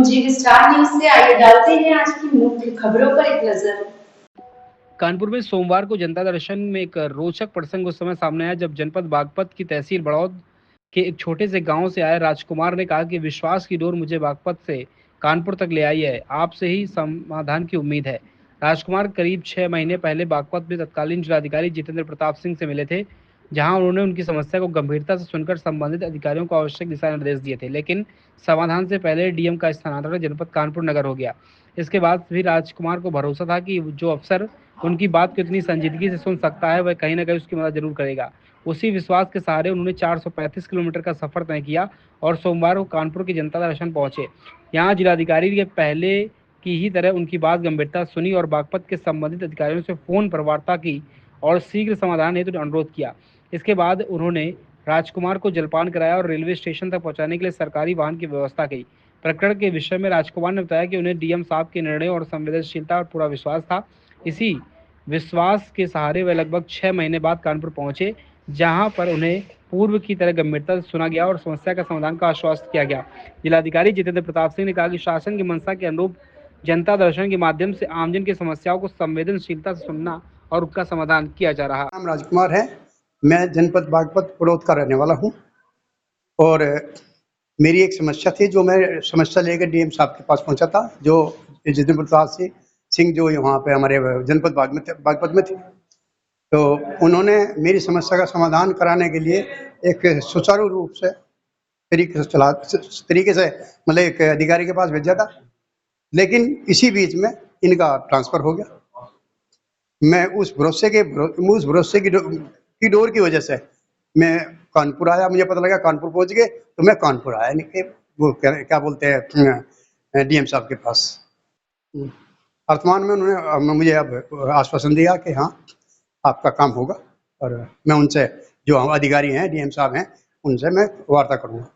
जी star news से आइए डालते हैं आज की मुख्य खबरों पर एक नजर। कानपुर में सोमवार को जनता दर्शन में एक रोचक प्रसंग उस समय सामने आया जब जनपद बागपत की तहसील बड़ौद के एक छोटे से गांव से आए राजकुमार ने कहा कि विश्वास की डोर मुझे बागपत से कानपुर तक ले आई है, आपसे ही समाधान की उम्मीद है। राजकुमार करीब 6 महीने पहले बागपत में तत्कालीन जिलाधिकारी जितेंद्र प्रताप सिंह से मिले थे, जहां उन्होंने उनकी समस्या को गंभीरता से सुनकर संबंधित अधिकारियों को आवश्यक दिशा निर्देश दिए थे, लेकिन समाधान से पहले डीएम का स्थानांतरण जनपद कानपुर नगर हो गया। इसके बाद भी राजकुमार को भरोसा था कि जो अफसर उनकी बात को इतनी संजीदगी से सुन सकता है, वह कहीं न कहीं उसकी मदद जरूर करेगा। उसी विश्वास के सहारे उन्होंने 435 किलोमीटर का सफर तय किया और सोमवार को कानपुर की जनता दर्शन पहुंचे। यहाँ जिलाधिकारी के पहले की ही तरह उनकी बात गंभीरता सुनी और बागपत के संबंधित अधिकारियों से फोन पर वार्ता की और शीघ्र समाधान हेतु अनुरोध किया। इसके बाद उन्होंने राजकुमार को जलपान कराया और रेलवे स्टेशन तक पहुंचाने के लिए सरकारी वाहन की व्यवस्था की। प्रकरण के विषय में राजकुमार ने बताया कि उन्हें डीएम साहब के निर्णय और संवेदनशीलता पर पूरा विश्वास था। इसी विश्वास के सहारे वे लगभग 6 महीने बाद कानपुर पहुंचे, जहां पर उन्हें पूर्व की तरह गंभीरता से सुना गया और समस्या का समाधान का आश्वासन किया गया। जिलाधिकारी जितेंद्र प्रताप सिंह ने कहा कि शासन की मंशा के अनुरूप जनता दर्शन के माध्यम से आमजन की समस्याओं को संवेदनशीलता से सुनना और उसका समाधान किया जा रहा। नाम राजकुमार है, मैं जनपद बागपत बड़ौद का रहने वाला हूँ और मेरी एक समस्या थी जो मैं समस्या लेकर डीएम साहब के पास पहुंचा था, जो जितेंद्र प्रताप सिंह जो वहाँ पे हमारे जनपद बागपत में थे। तो उन्होंने मेरी समस्या का समाधान कराने के लिए एक सुचारू रूप से तरीके से मतलब एक अधिकारी के पास भेजा था, लेकिन इसी बीच में इनका ट्रांसफर हो गया। मैं उस भरोसे की डोर की वजह से मैं कानपुर आया। मुझे पता लगा कानपुर पहुंच गए तो मैं कानपुर आया, नहीं वो क्या बोलते हैं डीएम साहब के पास। वर्तमान में उन्होंने मुझे अब आश्वासन दिया कि हाँ आपका काम होगा और मैं उनसे जो अधिकारी हैं डीएम साहब हैं उनसे मैं वार्ता करूँगा।